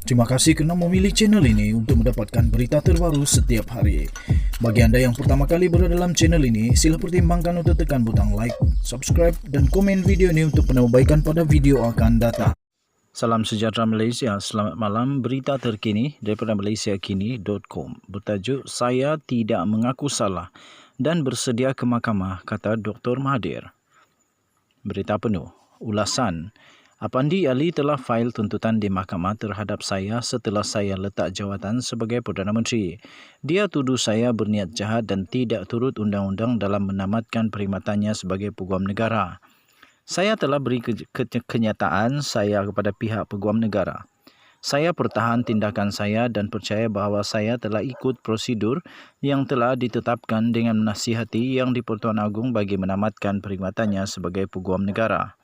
Terima kasih kerana memilih channel ini untuk mendapatkan berita terbaru setiap hari. Bagi anda yang pertama kali berada dalam channel ini, sila pertimbangkan untuk tekan butang like, subscribe dan komen video ini untuk penambahbaikan pada video akan datang. Salam sejahtera Malaysia, selamat malam. Berita terkini daripada malaysiakini.com bertajuk "Saya tidak mengaku salah dan bersedia ke mahkamah," kata Dr. Mahathir. Berita penuh, ulasan. Apandi Ali telah fail tuntutan di mahkamah terhadap saya setelah saya letak jawatan sebagai Perdana Menteri. Dia tuduh saya berniat jahat dan tidak turut undang-undang dalam menamatkan perkhidmatannya sebagai peguam negara. Saya telah beri kenyataan saya kepada pihak peguam negara. Saya pertahan tindakan saya dan percaya bahawa saya telah ikut prosedur yang telah ditetapkan dengan menasihati Yang di-Pertuan Agong bagi menamatkan perkhidmatannya sebagai peguam negara.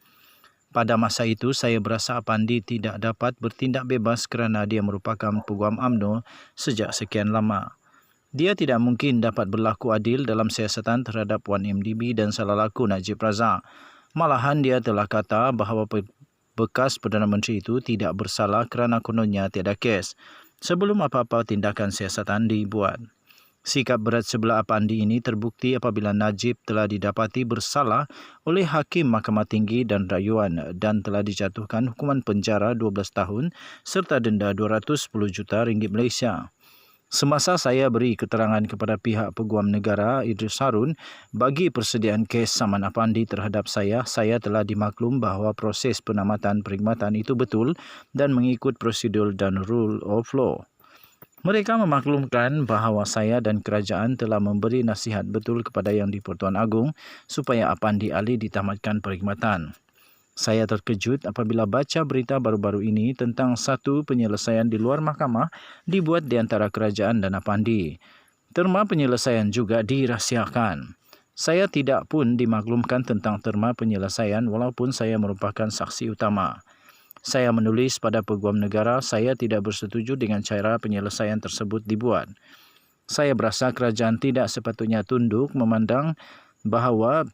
Pada masa itu, saya berasa Apandi tidak dapat bertindak bebas kerana dia merupakan peguam UMNO sejak sekian lama. Dia tidak mungkin dapat berlaku adil dalam siasatan terhadap Wan MDB dan salah laku Najib Razak. Malahan dia telah kata bahawa bekas Perdana Menteri itu tidak bersalah kerana kononnya tiada kes sebelum apa-apa tindakan siasatan dibuat. Sikap berat sebelah Apandi ini terbukti apabila Najib telah didapati bersalah oleh Hakim Mahkamah Tinggi dan Rayuan dan telah dijatuhkan hukuman penjara 12 tahun serta denda 210 juta ringgit Malaysia. Semasa saya beri keterangan kepada pihak peguam negara Idris Harun bagi persediaan kes saman Apandi terhadap saya telah dimaklum bahawa proses penamatan perkhidmatan itu betul dan mengikut prosedur dan rule of law. Mereka memaklumkan bahawa saya dan kerajaan telah memberi nasihat betul kepada Yang di-Pertuan Agong supaya Apandi Ali ditamatkan perkhidmatan. Saya terkejut apabila baca berita baru-baru ini tentang satu penyelesaian di luar mahkamah dibuat di antara kerajaan dan Apandi. Terma penyelesaian juga dirahsiakan. Saya tidak pun dimaklumkan tentang terma penyelesaian walaupun saya merupakan saksi utama. Saya menulis pada peguam negara saya tidak bersetuju dengan cara penyelesaian tersebut dibuat. Saya berasa kerajaan tidak sepatutnya tunduk memandang bahawa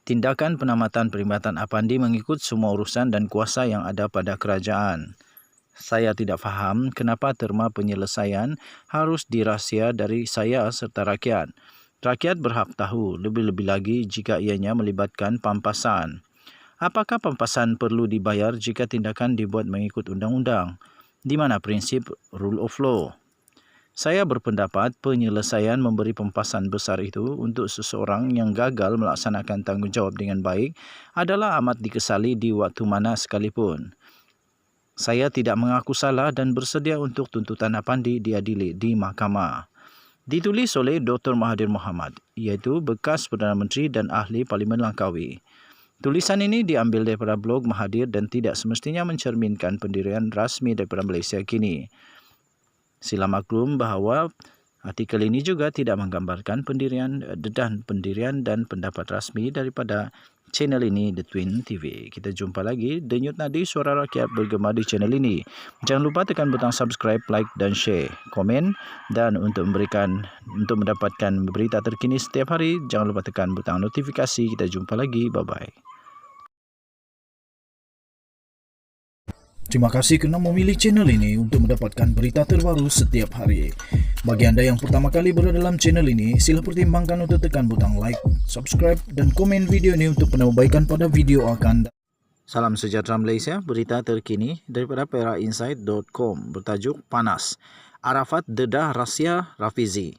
tindakan penamatan perkhidmatan Apandi mengikut semua urusan dan kuasa yang ada pada kerajaan. Saya tidak faham kenapa terma penyelesaian harus dirahsia dari saya serta rakyat. Rakyat berhak tahu, lebih-lebih lagi jika ianya melibatkan pampasan. Apakah pampasan perlu dibayar jika tindakan dibuat mengikut undang-undang? Di mana prinsip rule of law? Saya berpendapat penyelesaian memberi pampasan besar itu untuk seseorang yang gagal melaksanakan tanggungjawab dengan baik adalah amat dikesali di waktu mana sekalipun. Saya tidak mengaku salah dan bersedia untuk tuntutan Apandi diadili di mahkamah. Ditulis oleh Dr. Mahathir Mohamad, iaitu bekas Perdana Menteri dan ahli Parlimen Langkawi. Tulisan ini diambil daripada blog Mahathir dan tidak semestinya mencerminkan pendirian rasmi daripada Malaysia kini. Sila maklum bahawa artikel ini juga tidak menggambarkan pendirian dan pendapat rasmi daripada channel ini, The Twin TV. Kita jumpa lagi, denyut nadi suara rakyat bergema di channel ini. Jangan lupa tekan butang subscribe, like dan share, komen dan untuk mendapatkan berita terkini setiap hari, jangan lupa tekan butang notifikasi. Kita jumpa lagi, bye-bye. Terima kasih kerana memilih channel ini untuk mendapatkan berita terbaru setiap hari. Bagi anda yang pertama kali berada dalam channel ini, sila pertimbangkan untuk tekan butang like, subscribe dan komen video ini untuk penambahbaikan pada video akan datang. Salam sejahtera Malaysia, berita terkini daripada perainsight.com bertajuk Panas. Arafat dedah rahsia Rafizi.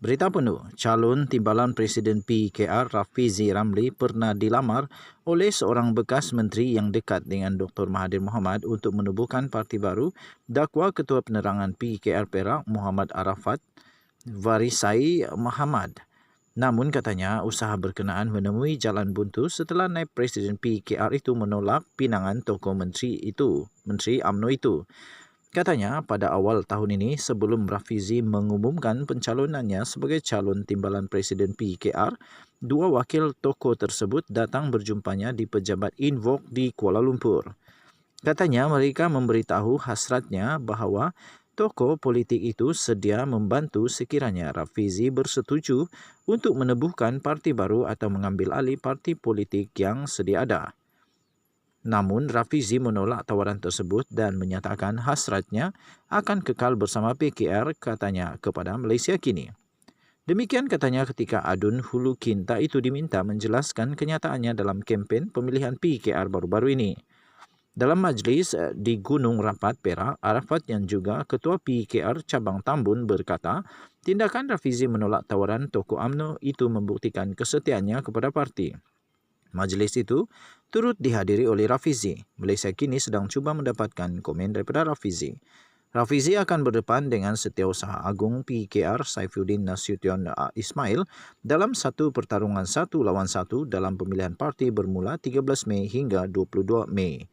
Berita penuh, calon timbalan Presiden PKR Rafizi Ramli pernah dilamar oleh seorang bekas menteri yang dekat dengan Dr. Mahathir Mohamad untuk menubuhkan parti baru dakwa Ketua Penerangan PKR Perak Muhammad Arafat Varisai Muhammad. Namun katanya usaha berkenaan menemui jalan buntu setelah naib Presiden PKR itu menolak pinangan tokoh Menteri UMNO itu. Katanya pada awal tahun ini sebelum Rafizi mengumumkan pencalonannya sebagai calon timbalan Presiden PKR, dua wakil tokoh tersebut datang berjumpanya di pejabat Invoke di Kuala Lumpur. Katanya mereka memberitahu hasratnya bahawa tokoh politik itu sedia membantu sekiranya Rafizi bersetuju untuk menebuhkan parti baru atau mengambil alih parti politik yang sedia ada. Namun Rafizi menolak tawaran tersebut dan menyatakan hasratnya akan kekal bersama PKR, katanya kepada Malaysia Kini. Demikian katanya ketika Adun Hulu Kinta itu diminta menjelaskan kenyataannya dalam kempen pemilihan PKR baru-baru ini. Dalam majlis di Gunung Rapat, Perak, Arafat yang juga Ketua PKR Cabang Tambun berkata, tindakan Rafizi menolak tawaran tokoh UMNO itu membuktikan kesetiaannya kepada parti. Majlis itu turut dihadiri oleh Rafizi. Malaysia Kini sedang cuba mendapatkan komen daripada Rafizi. Rafizi akan berdepan dengan Setiausaha Agung PKR Saifuddin Nasution Ismail dalam satu pertarungan 1 lawan 1 dalam pemilihan parti bermula 13 Mei hingga 22 Mei.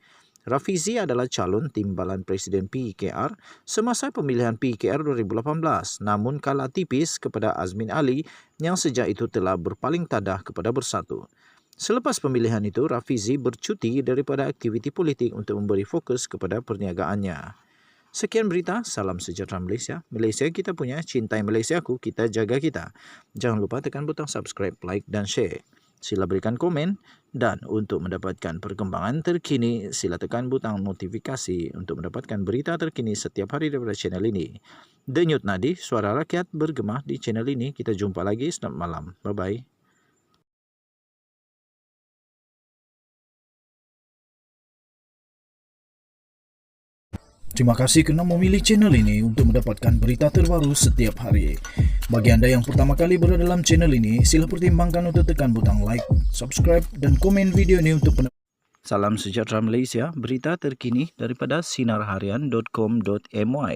Rafizi adalah calon timbalan Presiden PKR semasa pemilihan PKR 2018, namun kalah tipis kepada Azmin Ali yang sejak itu telah berpaling tadah kepada Bersatu. Selepas pemilihan itu, Rafizi bercuti daripada aktiviti politik untuk memberi fokus kepada perniagaannya. Sekian berita, salam sejahtera Malaysia. Malaysia kita punya, cintai Malaysiaku, kita jaga kita. Jangan lupa tekan butang subscribe, like dan share. Sila berikan komen dan untuk mendapatkan perkembangan terkini, sila tekan butang notifikasi untuk mendapatkan berita terkini setiap hari daripada channel ini. Denyut Nadi, suara rakyat bergema di channel ini. Kita jumpa lagi, selamat malam. Bye-bye. Terima kasih kerana memilih channel ini untuk mendapatkan berita terbaru setiap hari. Bagi anda yang pertama kali berada dalam channel ini, sila pertimbangkan untuk tekan butang like, subscribe dan komen video ini untuk Salam sejahtera Malaysia, berita terkini daripada sinarharian.com.my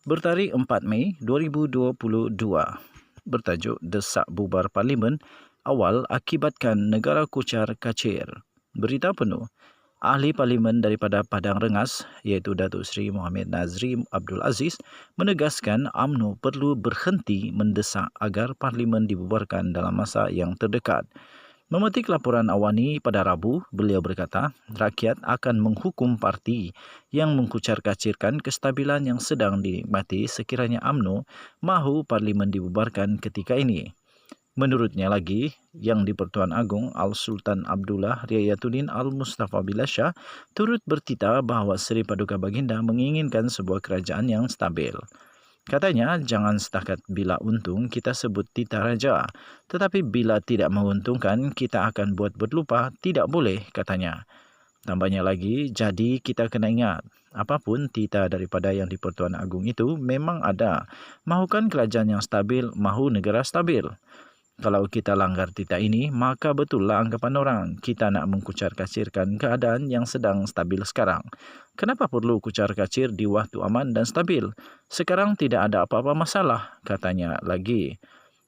bertarikh 4 Mei 2022. Bertajuk Desak Bubar Parlimen Awal Akibatkan Negara Kocar Kacir. Berita penuh. Ahli Parlimen daripada Padang Rengas iaitu Datuk Seri Mohamed Nazri Abdul Aziz menegaskan UMNO perlu berhenti mendesak agar Parlimen dibubarkan dalam masa yang terdekat. Memetik laporan Awani pada Rabu, beliau berkata, rakyat akan menghukum parti yang mengkucar-kacirkan kestabilan yang sedang dinikmati sekiranya UMNO mahu Parlimen dibubarkan ketika ini. Menurutnya lagi, Yang di-Pertuan Agong Al-Sultan Abdullah Riayatuddin Al-Mustafa Billah Shah turut bertita bahawa Seri Paduka Baginda menginginkan sebuah kerajaan yang stabil. Katanya, jangan setakat bila untung kita sebut titah raja, tetapi bila tidak menguntungkan kita akan buat berlupa, tidak boleh, katanya. Tambahnya lagi, jadi kita kena ingat, apapun titah daripada Yang di-Pertuan Agong itu memang ada. Mahukan kerajaan yang stabil, mahu negara stabil. Kalau kita langgar titah ini, maka betullah anggapan orang kita nak mengkucar-kacirkan keadaan yang sedang stabil sekarang. Kenapa perlu kucar-kacir di waktu aman dan stabil? Sekarang tidak ada apa-apa masalah, katanya lagi.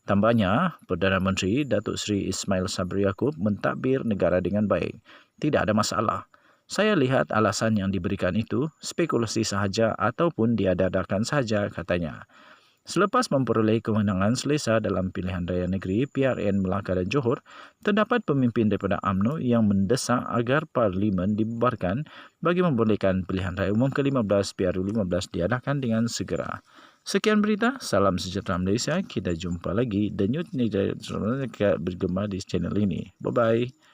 Tambahnya, Perdana Menteri Datuk Seri Ismail Sabri Yaakob mentadbir negara dengan baik. Tidak ada masalah. Saya lihat alasan yang diberikan itu spekulasi sahaja ataupun diada-adakan sahaja, katanya. Selepas memperoleh kemenangan selesa dalam pilihan raya negeri PRN Melaka dan Johor, terdapat pemimpin daripada UMNO yang mendesak agar Parlimen dibubarkan bagi membolehkan pilihan raya umum ke-15 PRU15 diadakan dengan segera. Sekian berita, salam sejahtera Malaysia. Kita jumpa lagi. Denyut bergema di channel ini. Bye-bye.